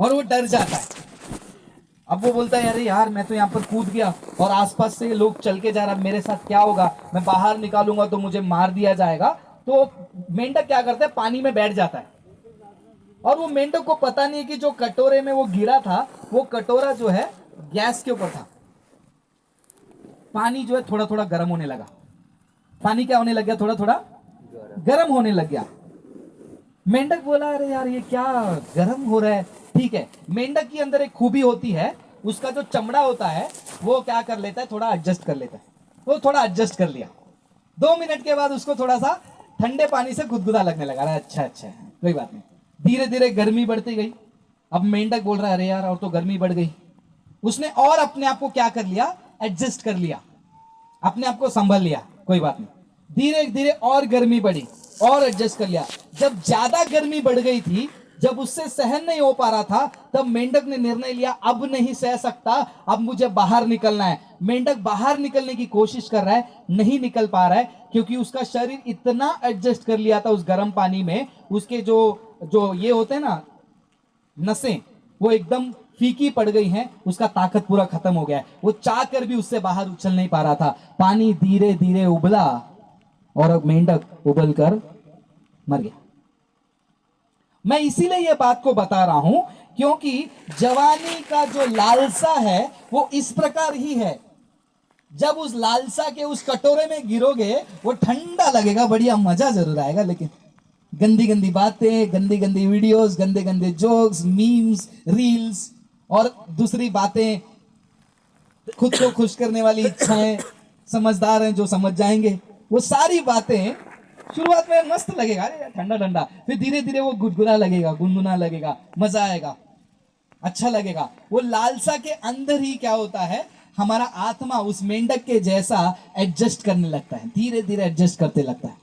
और वो डर जाता है। अब वो बोलता है अरे यार मैं तो यहाँ पर कूद गया और आसपास से लोग चल के जा रहा, मेरे साथ क्या होगा, मैं बाहर निकालूंगा तो मुझे मार दिया जाएगा। तो मेंढक क्या करता है, पानी में बैठ जाता है। और वो मेंढक को पता नहीं कि जो कटोरे में वो गिरा था, वो कटोरा जो है गैस के ऊपर था। पानी जो है थोड़ा थोड़ा गर्म होने लगा। पानी क्या होने लग गया, थोड़ा थोड़ा गर्म होने लग गया। मेंढक बोला अरे यार ये क्या गर्म हो रहा है। ठीक है, मेंढक के अंदर एक खूबी होती है, उसका जो चमड़ा होता है वो क्या कर लेता है, थोड़ा एडजस्ट कर लेता है। वो थोड़ा एडजस्ट कर लिया। 2 मिनट के बाद उसको थोड़ा सा ठंडे पानी से गुदगुदा लगने लगा। अरे अच्छा अच्छा कोई बात नहीं। धीरे धीरे गर्मी बढ़ती गई। अब मेंढक बोल रहा है अरे यार और तो गर्मी बढ़ गई। उसने और अपने आप को क्या कर लिया, एडजस्ट कर लिया, अपने आप को संभल लिया। कोई बात नहीं, धीरे धीरे और गर्मी बढ़ी और एडजस्ट कर लिया। जब ज्यादा गर्मी बढ़ गई थी, जब उससे सहन नहीं हो पा रहा था, तब मेंढक ने निर्णय लिया अब नहीं सह सकता, अब मुझे बाहर निकलना है। मेंढक बाहर निकलने की कोशिश कर रहा है, नहीं निकल पा रहा है, क्योंकि उसका शरीर इतना एडजस्ट कर लिया था उस गर्म पानी में। उसके जो जो ये होते हैं ना नसें, वो एकदम फीकी पड़ गई हैं, उसका ताकत पूरा खत्म हो गया है। वो चाह कर भी उससे बाहर उछल नहीं पा रहा था। पानी धीरे धीरे उबला और अब मेंढक उबल कर मर गया। मैं इसीलिए यह बात को बता रहा हूं क्योंकि जवानी का जो लालसा है वो इस प्रकार ही है। जब उस लालसा के उस कटोरे में गिरोगे, वो ठंडा लगेगा, बढ़िया मजा जरूर आएगा, लेकिन गंदी गंदी बातें, गंदी गंदी वीडियोस, गंदे गंदे जोक्स, मीम्स, रील्स और दूसरी बातें, खुद को खुश करने वाली इच्छाएं, समझदार हैं जो समझ जाएंगे, वो सारी बातें शुरुआत में मस्त लगेगा, अरे ठंडा ठंडा, फिर धीरे धीरे वो गुदगुदा लगेगा, गुनगुना लगेगा, मजा आएगा, अच्छा लगेगा। वो लालसा के अंदर ही क्या होता है, हमारा आत्मा उस मेंढक के जैसा एडजस्ट करने लगता है, धीरे धीरे एडजस्ट करते लगता है।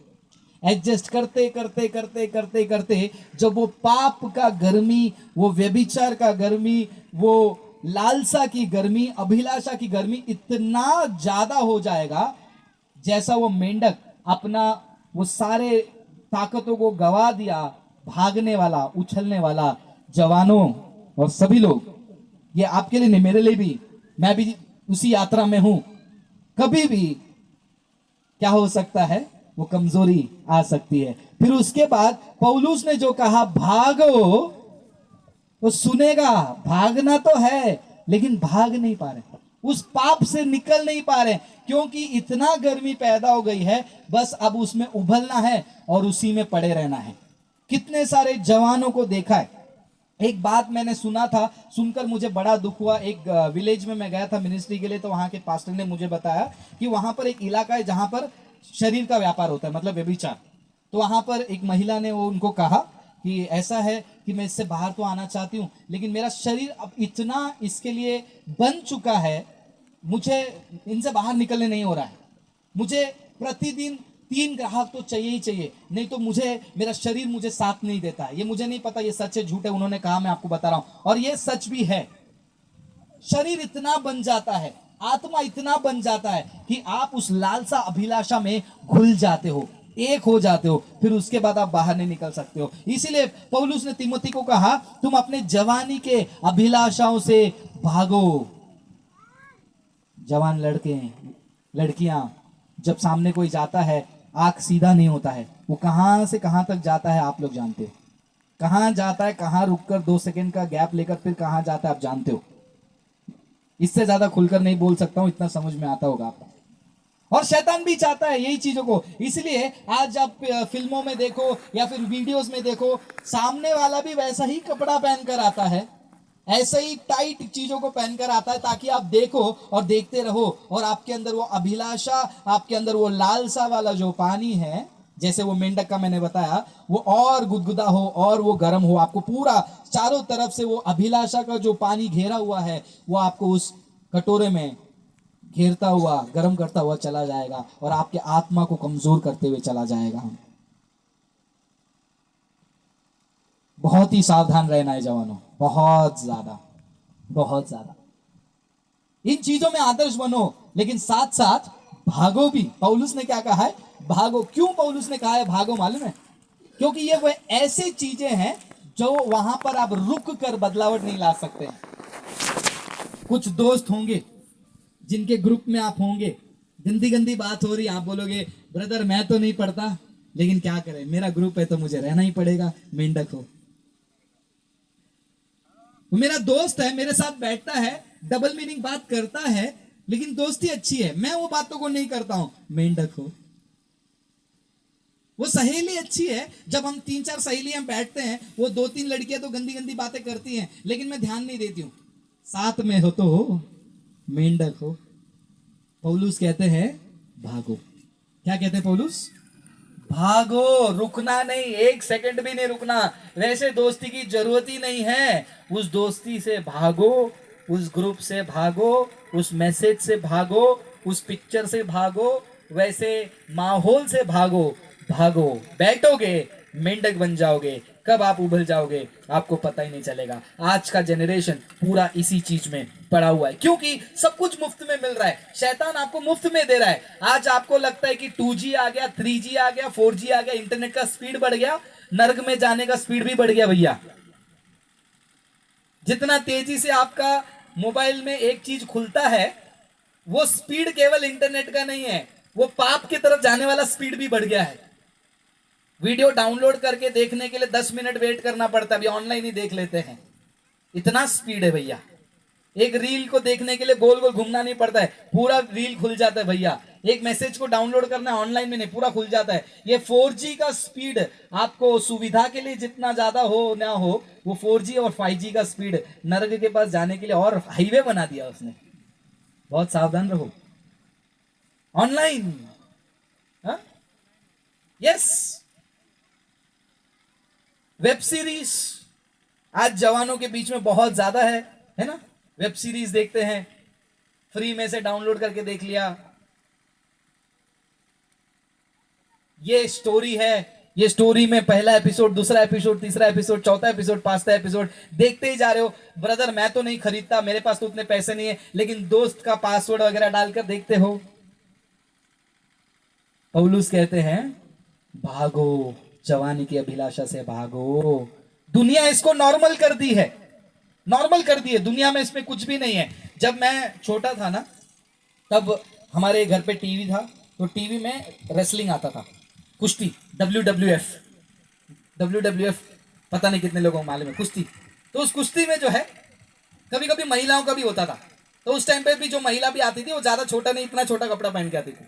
एडजस्ट करते करते करते करते करते जब वो पाप का गर्मी, वो व्यभिचार का गर्मी, वो लालसा की गर्मी, अभिलाषा की गर्मी इतना ज्यादा हो जाएगा, जैसा वो मेंढक अपना वो सारे ताकतों को गवा दिया, भागने वाला, उछलने वाला, जवानों और सभी लोग, ये आपके लिए नहीं मेरे लिए भी, मैं भी उसी यात्रा में हूं। कभी भी क्या हो सकता है, वो कमजोरी आ सकती है। फिर उसके बाद पौलुस ने जो कहा भागो, वो सुनेगा, भागना तो है लेकिन भाग नहीं पा रहे, उस पाप से निकल नहीं पा रहे, क्योंकि इतना गर्मी पैदा हो गई है, बस अब उसमें उभलना है और उसी में पड़े रहना है। कितने सारे जवानों को देखा है। एक बात मैंने सुना था, सुनकर मुझे बड़ा दुख हुआ। एक विलेज में मैं गया था मिनिस्ट्री के लिए, तो वहां के पास्टर ने मुझे बताया कि वहां पर एक इलाका है जहां पर शरीर का व्यापार होता है, मतलब व्यभिचार। तो वहां पर एक महिला ने वो उनको कहा कि ऐसा है कि मैं इससे बाहर तो आना चाहती हूँ, लेकिन मेरा शरीर अब इतना इसके लिए बन चुका है, मुझे इनसे बाहर निकलने नहीं हो रहा है। मुझे प्रतिदिन 3 ग्राहक तो चाहिए ही चाहिए, नहीं तो मुझे मेरा शरीर मुझे साथ नहीं देता है। ये मुझे नहीं पता ये सच है झूठ है, उन्होंने कहा, मैं आपको बता रहा हूं, और ये सच भी है। शरीर इतना बन जाता है, आत्मा इतना बन जाता है कि आप उस लालसा अभिलाषा में घुल जाते हो, एक हो जाते हो, फिर उसके बाद आप बाहर नहीं निकल सकते हो। इसीलिए पौलुस ने तिमोथी को कहा तुम अपने जवानी के अभिलाषाओं से भागो। जवान लड़के लड़कियां, जब सामने कोई जाता है, आंख सीधा नहीं होता है, वो कहां से कहां तक जाता है आप लोग जानते हो। कहां जाता है, कहां रुककर 2 सेकंड का गैप लेकर फिर कहां जाता है आप जानते हो। इससे ज्यादा खुलकर नहीं बोल सकता हूं, इतना समझ में आता होगा आपको। और शैतान भी चाहता है यही चीजों को। इसलिए आज आप फिल्मों में देखो या फिर वीडियोस में देखो, सामने वाला भी वैसा ही कपड़ा पहनकर आता है, ऐसे ही टाइट चीजों को पहनकर आता है, ताकि आप देखो और देखते रहो, और आपके अंदर वो अभिलाषा, आपके अंदर वो लालसा वाला जो पानी है, जैसे वो मेंढक का मैंने बताया, वो और गुदगुदा हो और वो गर्म हो, आपको पूरा चारों तरफ से वो अभिलाषा का जो पानी घेरा हुआ है, वो आपको उस कटोरे में घेरता हुआ, गर्म करता हुआ चला जाएगा और आपके आत्मा को कमजोर करते हुए चला जाएगा। बहुत ही सावधान रहना है जवानों, बहुत ज्यादा, बहुत ज्यादा। इन चीजों में आदर्श बनो, लेकिन साथ साथ भागो भी। पौलुस ने क्या कहा है, भागो। क्यों पौलुस ने कहा है भागो मालूम है? क्योंकि ये वह ऐसी चीजें हैं जो वहां पर आप रुक कर बदलावट नहीं ला सकते हैं। कुछ दोस्त होंगे जिनके ग्रुप में आप होंगे, गंदी गंदी बात हो रही, आप बोलोगे ब्रदर मैं तो नहीं पढ़ता लेकिन क्या करें, मेरा ग्रुप है तो मुझे रहना ही पड़ेगा, मेंढक हो। वो मेरा दोस्त है, मेरे साथ बैठता है, डबल मीनिंग बात करता है लेकिन दोस्ती अच्छी है, मैं वो बातों को नहीं करता हूं, मेंढक हो। वो सहेली अच्छी है, जब हम 3-4 सहेलियां बैठते हैं, वो 2-3 लड़कियां तो गंदी गंदी बातें करती हैं लेकिन मैं ध्यान नहीं देती हूं, साथ में हो तो हो, मेंढक हो। पौलुस कहते हैं भागो। क्या कहते हैं पौलुस? भागो, रुकना नहीं, 1 सेकंड भी नहीं रुकना। वैसे दोस्ती की जरूरत ही नहीं है, उस दोस्ती से भागो, उस ग्रुप से भागो, उस मैसेज से भागो, उस पिक्चर से भागो, वैसे माहौल से भागो। भागो, बैठोगे मेंढक बन जाओगे, कब आप उबल जाओगे आपको पता ही नहीं चलेगा। आज का जनरेशन पूरा इसी चीज में पड़ा हुआ है, क्योंकि सब कुछ मुफ्त में मिल रहा है, शैतान आपको मुफ्त में दे रहा है। आज आपको लगता है कि 2G आ गया, 3G आ गया, 4G आ गया, इंटरनेट का स्पीड बढ़ गया, नर्क में जाने का स्पीड भी बढ़ गया भैया। जितना तेजी से आपका मोबाइल में एक चीज खुलता है, वो स्पीड केवल इंटरनेट का नहीं है, वो पाप की तरफ जाने वाला स्पीड भी बढ़ गया है। वीडियो डाउनलोड करके देखने के लिए 10 मिनट वेट करना पड़ता है, अभी ऑनलाइन ही देख लेते हैं, इतना स्पीड है भैया। एक रील को देखने के लिए गोल गोल घूमना नहीं पड़ता है, पूरा रील खुल जाता है भैया। एक मैसेज को डाउनलोड करना है ऑनलाइन में नहीं, पूरा खुल जाता है। ये 4G का स्पीड आपको सुविधा के लिए जितना ज्यादा हो ना हो, वो 4G और 5G का स्पीड नरक के पास जाने के लिए और हाईवे बना दिया उसने। बहुत सावधान रहो ऑनलाइन। यस, वेब सीरीज आज जवानों के बीच में बहुत ज्यादा है ना। वेब सीरीज देखते हैं, फ्री में से डाउनलोड करके देख लिया, ये स्टोरी है, ये स्टोरी में पहला एपिसोड, दूसरा एपिसोड, तीसरा एपिसोड, चौथा एपिसोड, 5वां एपिसोड देखते ही जा रहे हो। ब्रदर मैं तो नहीं खरीदता, मेरे पास तो उतने पैसे नहीं है, लेकिन दोस्त का पासवर्ड वगैरह डालकर देखते हो। पौलुस कहते हैं भागो, जवानी की अभिलाषा से भागो। दुनिया इसको नॉर्मल कर दी है, नॉर्मल कर दी है दुनिया में, इसमें कुछ भी नहीं है। जब मैं छोटा था ना, तब हमारे घर पे टीवी था, तो टीवी में रेसलिंग आता था, कुश्ती, WWF पता नहीं कितने लोगों को मालूम है कुश्ती। तो उस कुश्ती में जो है कभी कभी महिलाओं का भी होता था, तो उस टाइम पे भी जो महिला भी आती थी वो ज्यादा छोटा नहीं, इतना छोटा कपड़ा पहन के आती थी।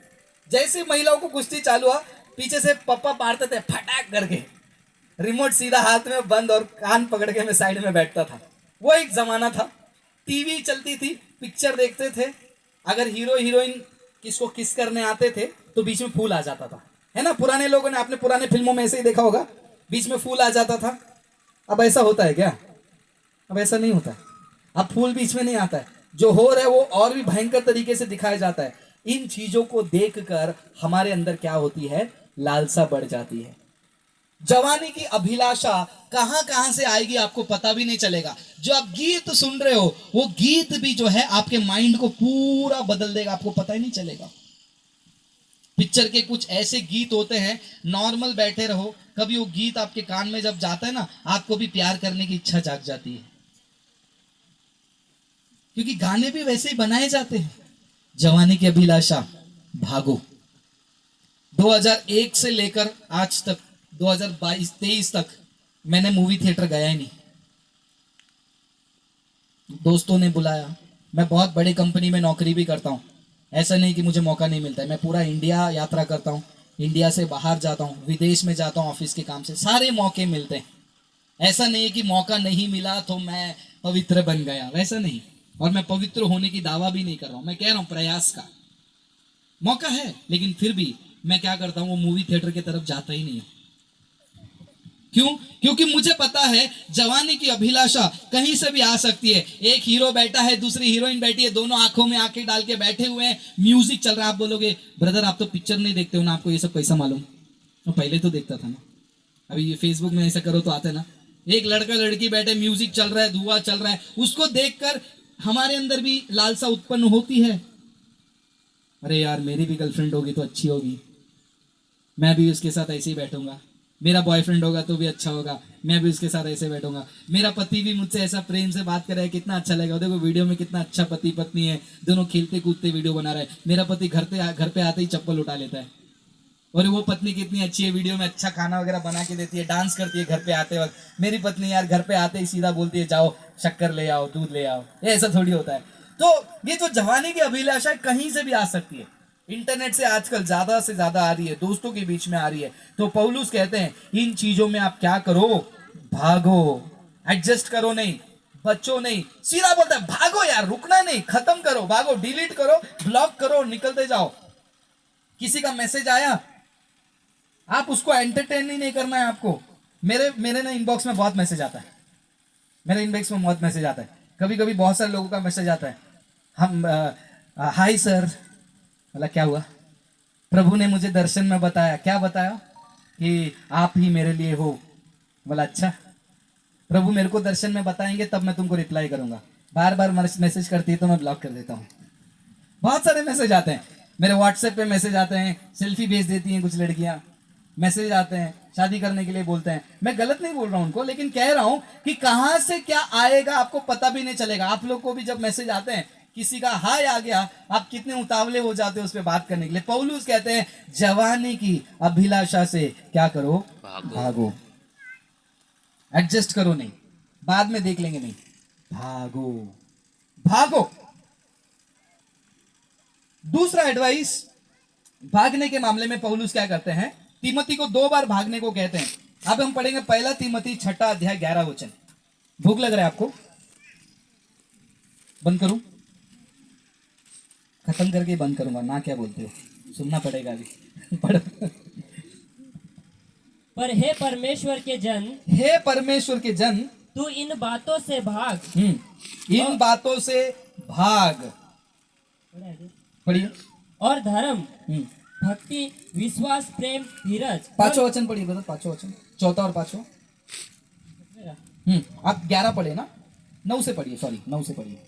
जैसे महिलाओं को कुश्ती चालू हुआ, पीछे से पप्पा मारते थे फटाक करके, रिमोट सीधा हाथ में बंद और कान पकड़ के मैं साइड में बैठता था। वो एक जमाना था, टीवी चलती थी, पिक्चर देखते थे, अगर हीरो हीरोइन किसको किस करने आते थे तो बीच में फूल आ जाता था, है ना। पुराने लोगों ने, आपने पुराने फिल्मों में ऐसे ही देखा होगा, बीच में फूल आ जाता था। अब ऐसा होता है क्या? अब ऐसा नहीं होता है, अब फूल बीच में नहीं आता है, जो हो रहा है वो और भी भयंकर तरीके से दिखाया जाता है। इन चीजों को देखकर हमारे अंदर क्या होती है? लालसा बढ़ जाती है। जवानी की अभिलाषा कहां कहां से आएगी आपको पता भी नहीं चलेगा। जो आप गीत सुन रहे हो, वो गीत भी जो है आपके माइंड को पूरा बदल देगा, आपको पता ही नहीं चलेगा। पिक्चर के कुछ ऐसे गीत होते हैं, नॉर्मल बैठे रहो, कभी वो गीत आपके कान में जब जाता है ना, आपको भी प्यार करने की इच्छा जाग जाती है, क्योंकि गाने भी वैसे ही बनाए जाते हैं। जवानी की अभिलाषा, भागो। 2001 से लेकर आज तक 2022-23 तक मैंने मूवी थिएटर गया ही नहीं। दोस्तों ने बुलाया, मैं बहुत बड़ी कंपनी में नौकरी भी करता हूँ, ऐसा नहीं कि मुझे मौका नहीं मिलता है। मैं पूरा इंडिया यात्रा करता हूँ, इंडिया से बाहर जाता हूँ, विदेश में जाता हूँ ऑफिस के काम से, सारे मौके मिलते हैं। ऐसा नहीं है कि मौका नहीं मिला तो मैं पवित्र बन गया, वैसा नहीं। और मैं पवित्र होने की दावा भी नहीं कर रहा हूँ, मैं कह रहा हूँ प्रयास का मौका है, लेकिन फिर भी मैं क्या करता हूँ, वो मूवी थिएटर की तरफ जाता ही नहीं हूँ। क्यों? क्योंकि मुझे पता है जवानी की अभिलाषा कहीं से भी आ सकती है। एक हीरो बैठा है, दूसरी हीरोइन बैठी है, दोनों आंखों में आंखें डाल के बैठे हुए हैं, म्यूजिक चल रहा है। आप बोलोगे ब्रदर आप तो पिक्चर नहीं देखते हो ना, आपको ये सब कैसा मालूम? तो पहले तो देखता था ना, अभी ये फेसबुक में ऐसा करो तो आते ना। एक लड़का लड़की बैठे, म्यूजिक चल रहा है, धुआं चल रहा है, उसको देखकर हमारे अंदर भी लालसा उत्पन्न होती है। अरे यार मेरी भी गर्लफ्रेंड होगी तो अच्छी होगी, मैं भी उसके साथ ऐसे ही बैठूंगा, मेरा बॉयफ्रेंड होगा तो भी अच्छा होगा, मैं भी उसके साथ ऐसे बैठूंगा, मेरा पति भी मुझसे ऐसा प्रेम से बात कर रहा है, कितना अच्छा लगेगा। देखो वीडियो में कितना अच्छा पति पत्नी है, दोनों खेलते कूदते वीडियो बना रहे हैं। मेरा पति घर पे आते ही चप्पल उठा लेता है, और वो पत्नी कितनी अच्छी है, वीडियो में अच्छा खाना वगैरह बना के देती है, डांस करती है घर पे आते वक्त। मेरी पत्नी यार घर पे आते ही सीधा बोलती है जाओ शक्कर ले आओ, दूध ले आओ। ये ऐसा थोड़ी होता है। तो ये जो जवानी की अभिलाषा कहीं से भी आ सकती है, इंटरनेट से आजकल ज्यादा से ज्यादा आ रही है, दोस्तों के बीच में आ रही है। तो पौलुस कहते हैं इन चीजों में आप क्या करो, भागो, एडजस्ट करो नहीं, बच्चो नहीं, सीधा बोलता है भागो यार, रुकना नहीं, खत्म करो, भागो, डिलीट करो, ब्लॉक करो, निकलते जाओ। किसी का मैसेज आया, आप उसको एंटरटेन ही नहीं करना है आपको। मेरे ना इनबॉक्स में बहुत मैसेज आता है, मेरे इनबॉक्स में बहुत मैसेज आता है। कभी कभी बहुत सारे लोगों का मैसेज आता है, हम हाय सर, बोला क्या हुआ, प्रभु ने मुझे दर्शन में बताया। क्या बताया? कि आप ही मेरे लिए हो। बोला अच्छा, प्रभु मेरे को दर्शन में बताएंगे तब मैं तुमको रिप्लाई करूंगा। बार बार मैसेज करती है तो मैं ब्लॉक कर देता हूँ। बहुत सारे मैसेज आते हैं, मेरे व्हाट्सएप पे मैसेज आते हैं, सेल्फी भेज देती हैं कुछ लड़कियां, मैसेज आते हैं, शादी करने के लिए बोलते हैं। मैं गलत नहीं बोल रहा हूं उनको, लेकिन कह रहा हूं कि कहां से क्या आएगा आपको पता भी नहीं चलेगा। आप लोग को भी जब मैसेज आते हैं, किसी का हाय आ गया, आप कितने उतावले हो जाते हो उस पर बात करने के लिए। पौलुस कहते हैं जवानी की अभिलाषा से क्या करो, भागो, एडजस्ट करो नहीं, बाद में देख लेंगे नहीं, भागो, भागो। दूसरा एडवाइस भागने के मामले में पौलुस क्या करते हैं, तिमोथी को 2 बार भागने को कहते हैं। अब हम पढ़ेंगे पहला तिमोथी 6 अध्याय 11 वचन। भूख लग रहा है आपको? बंद करूं? खत्म करके बंद करूंगा ना, क्या बोलते हो? सुनना पड़ेगा अभी। पढ़। पर हे परमेश्वर के जन, हे परमेश्वर के जन, तू इन बातों से भाग। इन बातों से भाग। पढ़िए। और धर्म, भक्ति, विश्वास, प्रेम, धीरज। 5वां वचन पढ़िए ब्रदर, 5वां वचन, 4था और 5वां। आप 11 पढ़े ना, 9 से पढ़िए, सॉरी 9 से पढ़िए।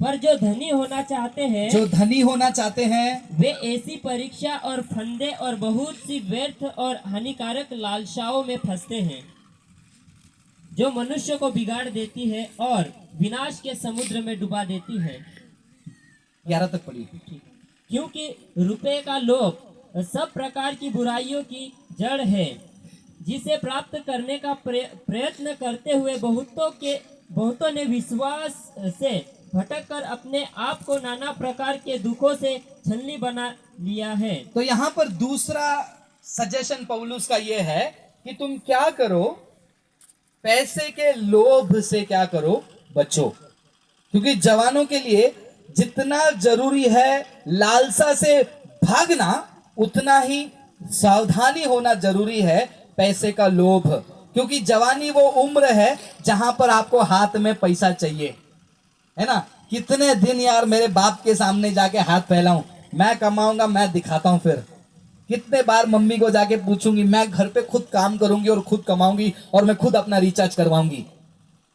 पर जो धनी होना चाहते हैं, जो धनी होना चाहते हैं, वे ऐसी परीक्षा और फंदे और बहुत सी व्यर्थ और हानिकारक लालसाओं में फंसते हैं, जो मनुष्य को बिगाड़ देती है और विनाश के समुद्र में डुबा देती है। 11 तक पढ़िए। क्योंकि रुपए का लोभ सब प्रकार की बुराइयों की जड़ है, जिसे प्राप्त करने का प्रयत्न करते हुए बहुतों ने विश्वास से भटक कर अपने आप को नाना प्रकार के दुखों से छलनी बना लिया है। तो यहाँ पर दूसरा सजेशन पौलुस का यह है कि तुम क्या करो, पैसे के लोभ से क्या करो, बचो। क्योंकि जवानों के लिए जितना जरूरी है लालसा से भागना, उतना ही सावधानी होना जरूरी है पैसे का लोभ। क्योंकि जवानी वो उम्र है जहां पर आपको हाथ में पैसा चाहिए, है ना। कितने दिन यार मेरे बाप के सामने जाके हाथ फैलाऊं, मैं कमाऊंगा, मैं दिखाता हूं। फिर कितने बार मम्मी को जाके पूछूंगी, मैं घर पे खुद काम करूंगी और खुद कमाऊंगी और मैं खुद अपना रिचार्ज करवाऊंगी।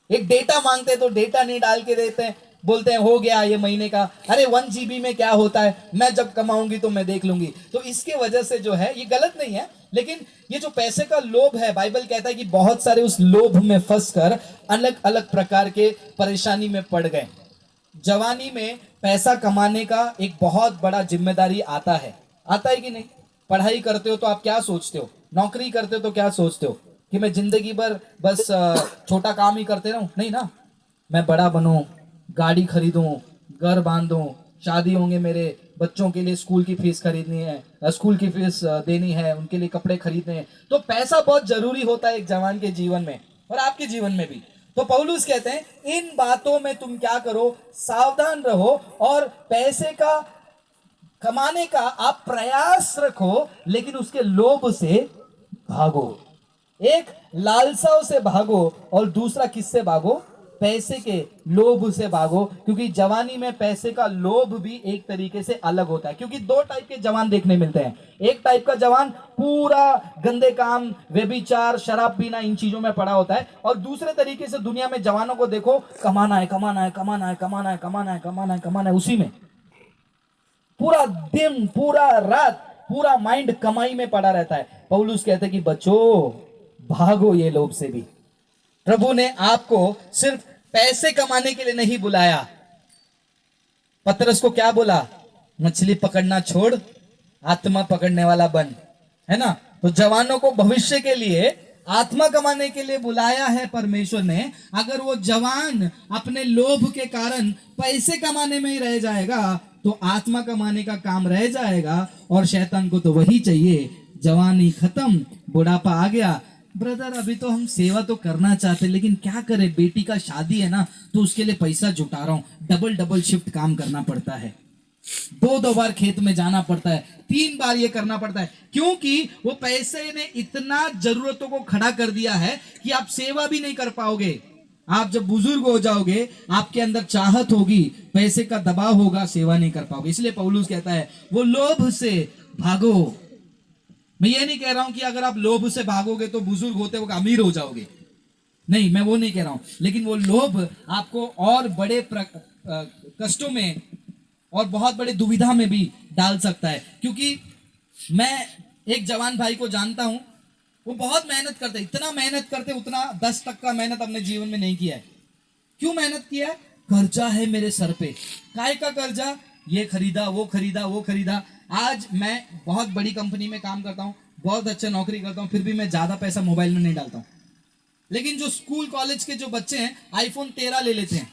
एक डेटा मांगते तो डेटा नहीं डाल के देते हैं, बोलते हैं हो गया ये महीने का। अरे 1 GB में क्या होता है, मैं जब कमाऊंगी तो मैं देख लूंगी। तो इसके वजह से जो है, ये गलत नहीं है, लेकिन ये जो पैसे का लोभ है, बाइबल कहता है कि बहुत सारे उस लोभ में फंसकर अलग अलग प्रकार के परेशानी में पड़ गए। जवानी में पैसा कमाने का एक बहुत बड़ा जिम्मेदारी आता है कि नहीं। पढ़ाई करते हो तो आप क्या सोचते हो, नौकरी करते हो तो क्या सोचते हो कि मैं जिंदगी भर बस छोटा काम ही करते रहूं? नहीं ना, मैं बड़ा बनूं, गाड़ी खरीदूं, घर बांधूं, शादी होंगे मेरे बच्चों के लिए, स्कूल की फीस खरीदनी है, स्कूल की फीस देनी है, उनके लिए कपड़े खरीदने हैं। तो पैसा बहुत जरूरी होता है एक जवान के जीवन में और आपके जीवन में भी। तो पौलुस कहते हैं इन बातों में तुम क्या करो, सावधान रहो और पैसे का कमाने का आप प्रयास रखो, लेकिन उसके लोभ से भागो। एक लालसाओं से भागो और दूसरा किससे भागो, पैसे के लोभ से भागो। क्योंकि जवानी में पैसे का लोभ भी एक तरीके से अलग होता है। क्योंकि 2 टाइप के जवान देखने मिलते हैं। एक टाइप का जवान पूरा गंदे काम, व्यभिचार, शराब पीना, इन चीजों में पड़ा होता है। और दूसरे तरीके से दुनिया में जवानों को देखो, कमाना है, कमाना है, कमाना है, कमाना है, कमाना है, कमाना है, कमाना है, उसी में पूरा दिन, पूरा रात, पूरा माइंड कमाई में पड़ा रहता है। पौलुस कहते हैं कि बच्चों भागो ये लोभ से भी। प्रभु ने आपको सिर्फ पैसे कमाने के लिए नहीं बुलाया। पतरस को क्या बोला? मछली पकड़ना छोड़, आत्मा पकड़ने वाला बन, है ना। तो जवानों को भविष्य के लिए आत्मा कमाने के लिए बुलाया है परमेश्वर ने। अगर वो जवान अपने लोभ के कारण पैसे कमाने में ही रह जाएगा तो आत्मा कमाने का काम रह जाएगा, और शैतान को तो वही चाहिए। जवानी खत्म, बुढ़ापा आ गया। ब्रदर अभी तो हम सेवा तो करना चाहते, लेकिन क्या करें, बेटी का शादी है ना, तो उसके लिए पैसा जुटा रहा हूं। डबल डबल शिफ्ट काम करना पड़ता है, 2 बार खेत में जाना पड़ता है, 3 बार ये करना पड़ता है, क्योंकि वो पैसे ने इतना जरूरतों को खड़ा कर दिया है कि आप सेवा भी नहीं कर पाओगे। आप जब बुजुर्ग हो जाओगे, आपके अंदर चाहत होगी, पैसे का दबाव होगा, सेवा नहीं कर पाओगे। इसलिए पौलुस कहता है वो लोभ से भागो। मैं ये नहीं कह रहा हूं कि अगर आप लोभ से भागोगे तो बुजुर्ग होते वक्त अमीर हो जाओगे, नहीं, मैं वो नहीं कह रहा हूं। लेकिन वो लोभ आपको और बड़े कष्टों में और बहुत बड़े दुविधा में भी डाल सकता है। क्योंकि मैं एक जवान भाई को जानता हूं, वो बहुत मेहनत करते, इतना मेहनत करते, उतना 10 तक का मेहनत अपने जीवन में नहीं किया है। क्यों मेहनत किया है? कर्जा है मेरे सर पे। काय का कर्जा? ये खरीदा, वो खरीदा, वो खरीदा। आज मैं बहुत बड़ी कंपनी में काम करता हूँ, बहुत अच्छा नौकरी करता हूँ, फिर भी मैं ज्यादा पैसा मोबाइल में नहीं डालता हूँ। लेकिन जो स्कूल कॉलेज के जो बच्चे हैं आईफोन 13 ले लेते हैं,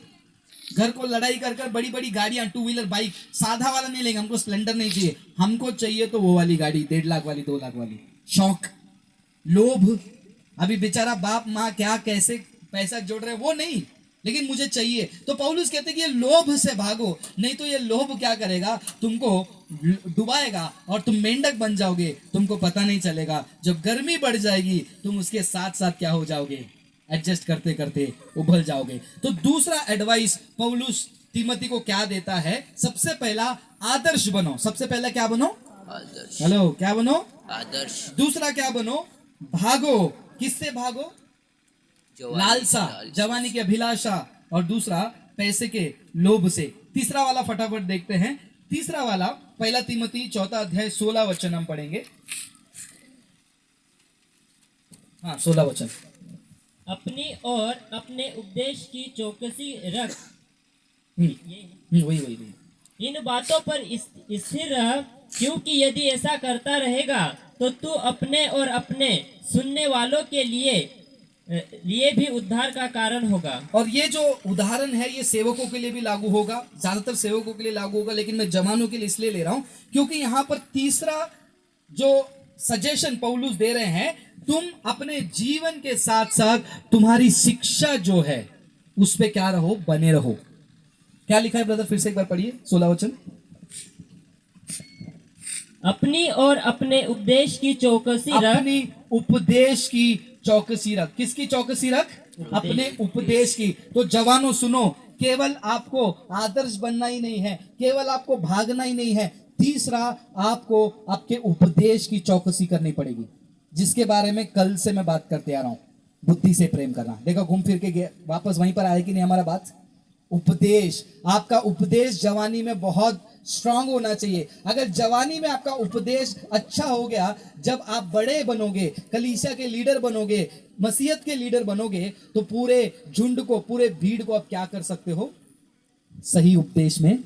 घर को लड़ाई कर कर बड़ी बड़ी गाड़ियां, 2 व्हीलर बाइक, साधा वाला नहीं लेंगे, हमको स्प्लेंडर नहीं चाहिए, हमको चाहिए तो वो वाली गाड़ी, 1.5 लाख वाली, 2 लाख वाली। शौक, लोभ। अभी बेचारा बाप माँ क्या कैसे पैसा जोड़ रहे वो नहीं, लेकिन मुझे चाहिए। तो पौलुस कहते कि ये लोभ से भागो, नहीं तो ये लोभ क्या करेगा, तुमको डुबाएगा और तुम मेंढक बन जाओगे, तुमको पता नहीं चलेगा। जब गर्मी बढ़ जाएगी तुम उसके साथ साथ क्या हो जाओगे, एडजस्ट करते करते उबल जाओगे। तो दूसरा एडवाइस पौलुस तिमोथी को क्या देता है? सबसे पहला आदर्श बनो। सबसे पहला क्या बनो? आदर्श। हेलो, क्या बनो? आदर्श। दूसरा क्या बनो? भागो। किससे भागो? लालसा, जवानी की अभिलाषा, और दूसरा पैसे के लोभ से। तीसरा वाला फटाफट देखते हैं। तीसरा वाला पहला तिमोथी 4 अध्याय 16 वचन हम पढ़ेंगे। हाँ, 16 वचन। अपनी और अपने उपदेश की चौकसी रख। वही वही वही। इन बातों पर स्थिर रह, क्योंकि यदि ऐसा करता रहेगा तो तू अपने और अपने सुनने वालों के लिए भी उद्धार का कारण होगा। और ये जो उदाहरण है ये सेवकों के लिए भी लागू होगा, ज्यादातर सेवकों के लिए लागू होगा, लेकिन मैं जवानों के लिए इसलिए ले रहा हूं क्योंकि यहां पर तीसरा जो सजेशन पौलुस दे रहे हैं, तुम अपने जीवन के साथ साथ तुम्हारी शिक्षा जो है उस पे क्या रहो, बने रहो। क्या लिखा है ब्रदर, फिर से एक बार पढ़िए 16 वचन। अपनी और अपने उपदेश की चौकसी रख। अपनी उपदेश की चौकसी रख। किसकी चौकसी रख? अपने उपदेश की। तो जवानों सुनो, केवल आपको आदर्श बनना ही नहीं है, केवल आपको भागना ही नहीं है, तीसरा आपको आपके उपदेश की चौकसी करनी पड़ेगी, जिसके बारे में कल से मैं बात करते आ रहा हूं। बुद्धि से प्रेम करना। देखो घूम फिर के वापस वहीं पर आए कि नहीं हमारा बात? उपदेश। आपका उपदेश जवानी में बहुत स्ट्रांग होना चाहिए। अगर जवानी में आपका उपदेश अच्छा हो गया, जब आप बड़े बनोगे, कलीसिया के लीडर बनोगे, मसीहत के लीडर बनोगे, तो पूरे झुंड को, पूरे भीड़ को आप क्या कर सकते हो? सही उपदेश में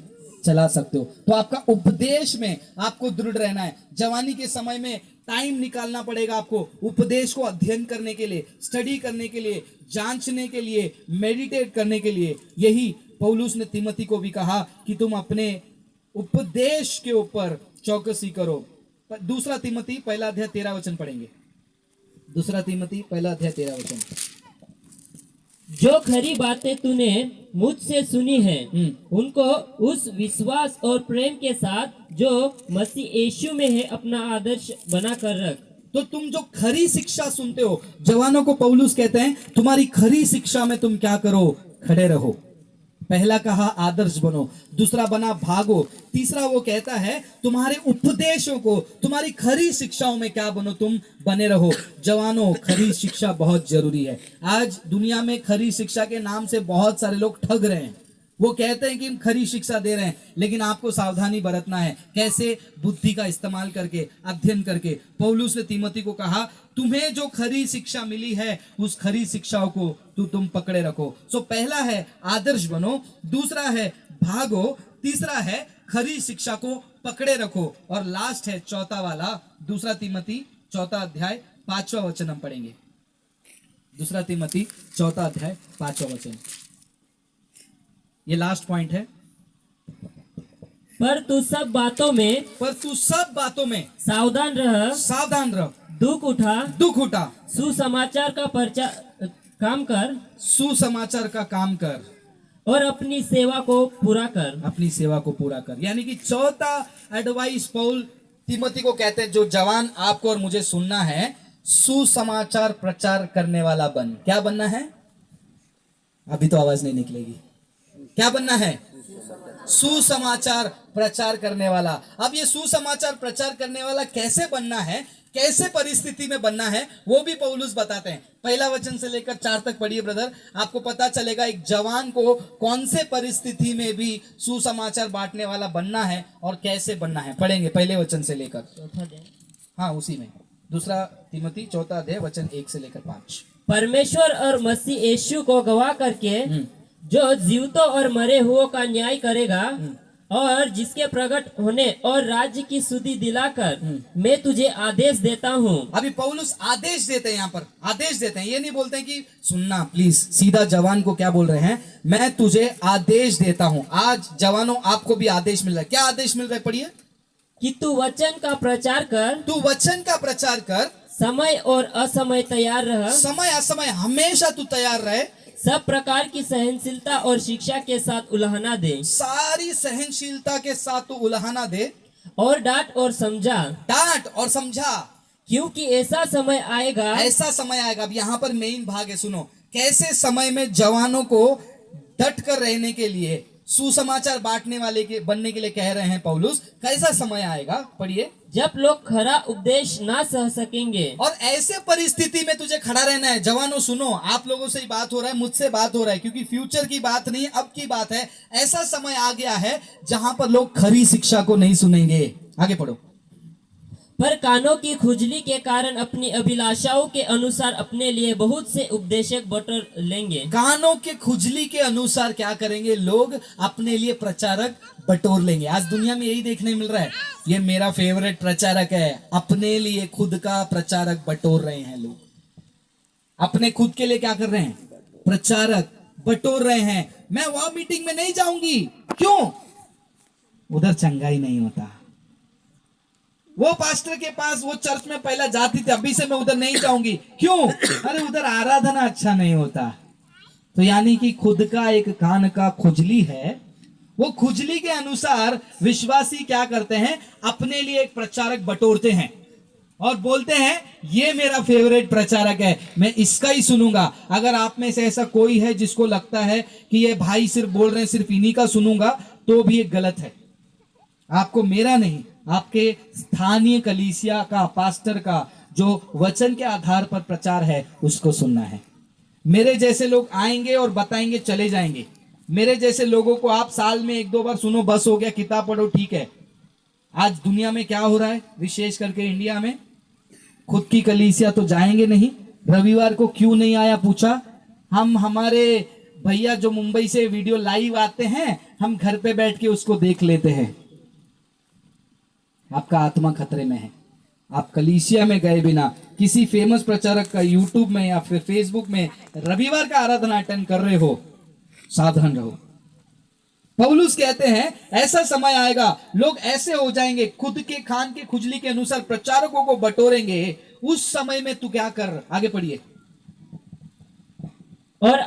चला सकते हो। तो आपका उपदेश में आपको दृढ़ रहना है। जवानी के समय में टाइम निकालना पड़ेगा आपको उपदेश को अध्ययन करने के लिए, स्टडी करने के लिए, जांचने के लिए, मेडिटेट करने के लिए। यही पौलुस ने तिमोथी को भी कहा कि तुम अपने उपदेश के ऊपर चौकसी करो। दूसरा तिमोथी 1 अध्याय 13 वचन पढ़ेंगे। दूसरा तिमोथी 1 अध्याय 13 वचन। जो खरी बातें तूने मुझसे सुनी है उनको उस विश्वास और प्रेम के साथ जो मसीह यीशु में है अपना आदर्श बना कर रख। तो तुम जो खरी शिक्षा सुनते हो, जवानों को पौलुस कहते हैं तुम्हारी खरी शिक्षा में तुम क्या करो? खड़े रहो। पहला कहा आदर्श बनो, दूसरा बना भागो, तीसरा वो कहता है तुम्हारे उपदेशों को, तुम्हारी खरी शिक्षाओं में क्या बनो? तुम बने रहो। जवानों, खरी शिक्षा बहुत जरूरी है। आज दुनिया में खरी शिक्षा के नाम से बहुत सारे लोग ठग रहे हैं। वो कहते हैं कि हम खरी शिक्षा दे रहे हैं, लेकिन आपको सावधानी बरतना है। कैसे? बुद्धि का इस्तेमाल करके, अध्ययन करके। पौलुस ने तीमोथी को कहा, तुम्हें जो खरी शिक्षा मिली है उस खरी शिक्षाओं को तुम पकड़े रखो। सो पहला है आदर्श बनो, दूसरा है भागो, तीसरा है खरी शिक्षा को पकड़े रखो, और लास्ट है चौथा वाला, दूसरा तीमोथी चौथा अध्याय 5वां वचन हम पढ़ेंगे। दूसरा तीमोथी चौथा अध्याय 5वां वचन, ये लास्ट पॉइंट है। पर तू सब बातों में सावधान रह, दुख उठा, सुसमाचार का काम कर और अपनी सेवा को पूरा कर। यानी कि चौथा एडवाइस पौल तीमोथी को कहते हैं, जो जवान आपको और मुझे सुनना है, सुसमाचार प्रचार करने वाला बन। क्या बनना है? अभी तो आवाज नहीं निकलेगी। क्या बनना है? सुसमाचार प्रचार करने वाला। अब ये सुसमाचार प्रचार करने वाला कैसे बनना है, कैसे परिस्थिति में बनना है, वो भी पौलुस बताते हैं। पहला वचन से लेकर 4 तक पढ़िए ब्रदर, आपको पता चलेगा एक जवान को कौन से परिस्थिति में भी सुसमाचार बांटने वाला बनना है और कैसे बनना है। पढ़ेंगे पहले वचन से लेकर, हाँ उसी में, दूसरा तीमोथी चौथा अध्याय वचन 1 से लेकर 5। परमेश्वर और मसीह यीशु को गवाह करके जो जीवितों और मरे हुओं का न्याय करेगा, और जिसके प्रकट होने और राज्य की सुधि दिलाकर मैं तुझे आदेश देता हूँ। अभी पौलुस आदेश देते हैं, यहाँ पर आदेश देते हैं। ये नहीं बोलते हैं कि सुनना प्लीज, सीधा जवान को क्या बोल रहे हैं? मैं तुझे आदेश देता हूँ। आज जवानों आपको भी आदेश मिल रहा है। क्या आदेश मिल रहा है? पढ़िए कि तू वचन का प्रचार कर, समय और असमय तैयार रह, समय असमय हमेशा तू तैयार रहे, सब प्रकार की सहनशीलता और शिक्षा के साथ उलाहना दे, सारी सहनशीलता के साथ तू उलाहना दे, और डांट और समझा, क्योंकि ऐसा समय आएगा। अब यहाँ पर मेन भाग है, सुनो। कैसे समय में जवानों को डट कर रहने के लिए, सुसमाचार बांटने वाले के बनने के लिए कह रहे हैं पौलुस। कैसा समय आएगा? पढ़िए, जब लोग खरा उपदेश ना सह सकेंगे। और ऐसे परिस्थिति में तुझे खड़ा रहना है। जवानों सुनो, आप लोगों से ही बात हो रहा है, मुझसे बात हो रहा है, क्योंकि फ्यूचर की बात नहीं है, अब की बात है। ऐसा समय आ गया है जहां पर लोग खरी शिक्षा को नहीं सुनेंगे। आगे पढ़ो। पर कानों की खुजली के कारण अपनी अभिलाषाओं के अनुसार अपने लिए बहुत से उपदेशक बटोर लेंगे। कानों के खुजली के अनुसार क्या करेंगे? लोग अपने लिए प्रचारक बटोर लेंगे। आज दुनिया में यही देखने मिल रहा है। ये मेरा फेवरेट प्रचारक है, अपने लिए खुद का प्रचारक बटोर रहे हैं लोग। अपने खुद के लिए क्या कर रहे हैं? प्रचारक बटोर रहे हैं। मैं वहां मीटिंग में नहीं जाऊंगी। क्यों? उधर चंगाई नहीं होता। वो पास्टर के पास, वो चर्च में पहला जाती थी, अभी से मैं उधर नहीं जाऊंगी। क्यों? अरे उधर आराधना अच्छा नहीं होता। तो यानी कि खुद का एक कान का खुजली है, वो खुजली के अनुसार विश्वासी क्या करते हैं? अपने लिए एक प्रचारक बटोरते हैं और बोलते हैं ये मेरा फेवरेट प्रचारक है, मैं इसका ही सुनूंगा। अगर आप में से ऐसा कोई है जिसको लगता है कि ये भाई सिर्फ बोल रहे हैं, सिर्फ इन्हीं का सुनूंगा, तो भी ये गलत है। आपको मेरा नहीं, आपके स्थानीय कलीसिया का, पास्टर का जो वचन के आधार पर प्रचार है, उसको सुनना है। मेरे जैसे लोग आएंगे और बताएंगे, चले जाएंगे। मेरे जैसे लोगों को आप साल में 1-2 बार सुनो, बस हो गया, किताब पढ़ो, ठीक है। आज दुनिया में क्या हो रहा है, विशेष करके इंडिया में, खुद की कलीसिया तो जाएंगे नहीं। रविवार को क्यों नहीं आया पूछा, हम हमारे भैया जो मुंबई से वीडियो लाइव आते हैं, हम घर पे बैठ के उसको देख लेते हैं। आपका आत्मा खतरे में है। आप कलीसिया में गए बिना किसी फेमस प्रचारक का यूट्यूब में या फिर फेसबुक में रविवार का आराधना अटेंड कर रहे हो, सावधान रहो। पौलुस कहते हैं ऐसा समय आएगा, लोग ऐसे हो जाएंगे, खुद के खान के खुजली के अनुसार प्रचारकों को बटोरेंगे। उस समय में तू क्या कर? आगे पढ़िए। और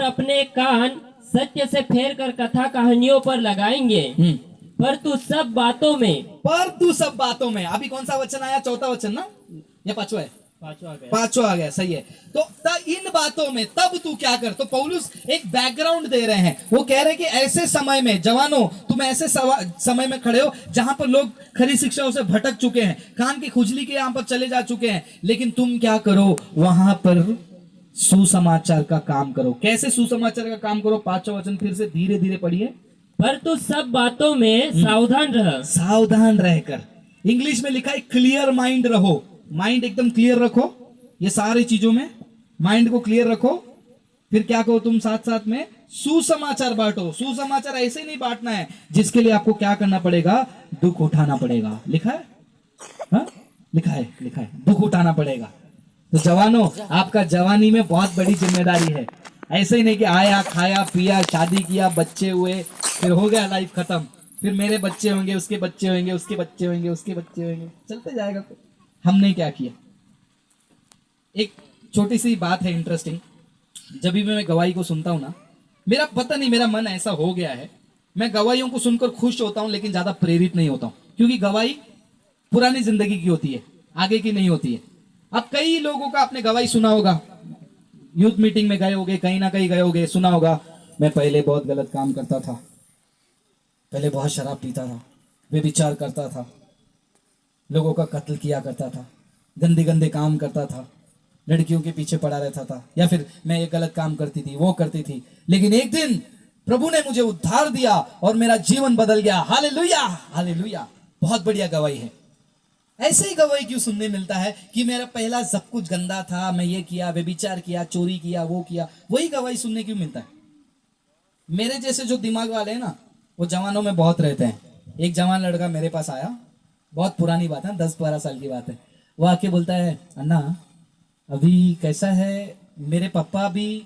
अपने कान सत्य से फेर कर कथा कहानियों पर लगाएंगे। पर तू सब बातों में, अभी कौन सा वचन आया? चौथा वचन ना, या पांचवा है? पांचवा आ गया, सही है। तो इन बातों में तब तू क्या कर? तो पौलुस एक बैकग्राउंड दे रहे हैं। वो कह रहे हैं कि ऐसे समय में, जवानों तुम ऐसे समय में खड़े हो जहां पर लोग खरी शिक्षाओं से भटक चुके हैं, कान की खुजली के यहां पर चले जा चुके हैं, लेकिन तुम क्या करो? वहां पर सुसमाचार का काम करो। कैसे सुसमाचार का काम करो? 5वां वचन फिर से धीरे धीरे पढ़िए। पर तू सब बातों में सावधान रह। सावधान रहकर, इंग्लिश में लिखा है क्लियर माइंड रहो। माइंड एकदम क्लियर रखो, ये सारी चीजों में माइंड को क्लियर रखो। फिर क्या कहो तुम? साथ साथ में सुसमाचार बांटो। सुसमाचार ऐसे नहीं बांटना है जिसके लिए आपको क्या करना पड़ेगा? दुख उठाना पड़ेगा। लिखा है, हाँ? लिखा है दुख उठाना पड़ेगा। तो जवानों, आपका जवानी में बहुत बड़ी जिम्मेदारी है। ऐसे ही नहीं कि आया, खाया, पिया, शादी किया, बच्चे हुए, फिर हो गया, लाइफ खत्म, फिर मेरे बच्चे होंगे, उसके बच्चे होंगे, उसके बच्चे होंगे, उसके बच्चे होंगे, चलते जाएगा। तो हमने क्या किया? एक छोटी सी बात है इंटरेस्टिंग। जब भी मैं गवाही को सुनता हूं ना, मेरा पता नहीं, मेरा मन ऐसा हो गया है, मैं गवाहियों को सुनकर खुश होता हूं लेकिन ज्यादा प्रेरित नहीं होता हूं। क्योंकि गवाही पुरानी जिंदगी की होती है, आगे की नहीं होती है। अब कई लोगों का आपने गवाही सुना होगा, यूथ मीटिंग में गए होगे, कहीं ना कहीं गए होगे, सुना होगा, मैं पहले बहुत गलत काम करता था, पहले बहुत शराब पीता था, व्यभिचार करता था, लोगों का कत्ल किया करता था, गंदे गंदे काम करता था, लड़कियों के पीछे पड़ा रहता था, या फिर मैं ये गलत काम करती थी, वो करती थी, लेकिन एक दिन प्रभु ने मुझे उद्धार दिया और मेरा जीवन बदल गया। Hallelujah, hallelujah. बहुत बढ़िया गवाही है। ऐसे ही गवाही क्यों सुनने मिलता है कि मेरा पहला सब कुछ गंदा था, मैं ये किया, व्यभिचार किया, चोरी किया, वो किया? वही गवाही सुनने क्यों मिलता है? मेरे जैसे जो दिमाग वाले हैं ना, वो जवानों में बहुत रहते हैं। एक जवान लड़का मेरे पास आया, बहुत पुरानी बात है, 10-12 साल की बात है। वो आके बोलता है, अन्ना अभी कैसा है, मेरे पापा भी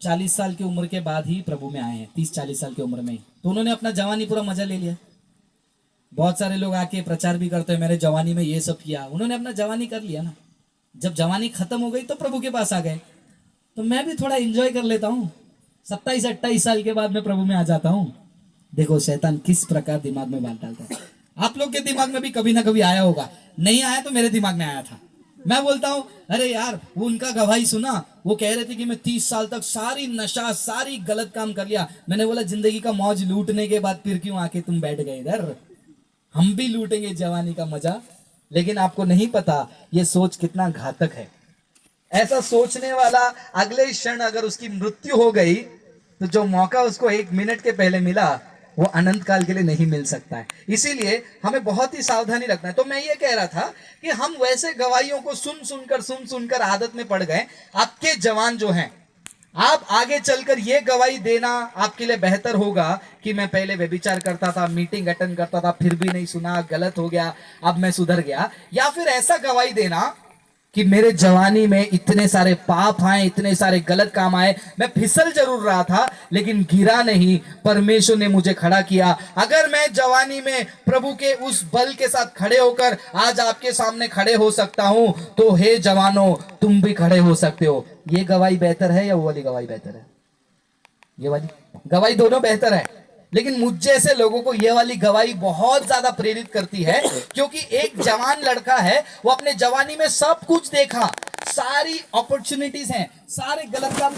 40 साल की उम्र के बाद ही प्रभु में आए हैं, 30-40 साल की उम्र में ही। तो उन्होंने अपना जवानी पूरा मजा ले लिया। बहुत सारे लोग आके प्रचार भी करते हैं, मेरे जवानी में ये सब किया। उन्होंने अपना जवानी कर लिया ना, जब जवानी खत्म हो गई तो प्रभु के पास आ गए। तो मैं भी थोड़ा एंजॉय कर लेता हूँ, 27-28 साल के बाद मैं प्रभु में आ जाता हूँ। देखो शैतान किस प्रकार दिमाग में बात डालता है। आप लोग के दिमाग में भी कभी ना कभी आया होगा, नहीं आया तो मेरे दिमाग में आया था। मैं बोलता हूँ, अरे यार, वो उनका गवाही सुना, वो कह रहे थे कि मैं 30 साल तक सारी नशा, सारी गलत काम कर लिया। मैंने बोला, जिंदगी का मौज लूटने के बाद फिर क्यों आके तुम बैठ गए इधर? हम भी लूटेंगे जवानी का मजा। लेकिन आपको नहीं पता ये सोच कितना घातक है। ऐसा सोचने वाला अगले क्षण अगर उसकी मृत्यु हो गई तो जो मौका उसको 1 मिनट के पहले मिला वो अनंत काल के लिए नहीं मिल सकता है। इसीलिए हमें बहुत ही सावधानी रखना है। तो मैं ये कह रहा था कि हम वैसे गवाहियों को सुन सुनकर आदत में पड़ गए। आपके जवान जो हैं, आप आगे चलकर ये गवाही देना आपके लिए बेहतर होगा कि मैं पहले व्यभिचार करता था, मीटिंग अटेंड करता था, फिर भी नहीं सुना, गलत हो गया, अब मैं सुधर गया। या फिर ऐसा गवाही देना कि मेरे जवानी में इतने सारे पाप आए, इतने सारे गलत काम आए, मैं फिसल जरूर रहा था लेकिन गिरा नहीं, परमेश्वर ने मुझे खड़ा किया। अगर मैं जवानी में प्रभु के उस बल के साथ खड़े होकर आज आपके सामने खड़े हो सकता हूं, तो हे जवानों, तुम भी खड़े हो सकते हो। ये गवाही बेहतर है या वो वाली गवाही बेहतर है? ये वाली गवाही, दोनों बेहतर है, लेकिन मुझ जैसे लोगों को ये वाली गवाही बहुत ज्यादा प्रेरित करती है। क्योंकि एक जवान लड़का है, वो अपने जवानी में सब कुछ देखा, सारी अपॉर्चुनिटीज हैं, सारे गलत काम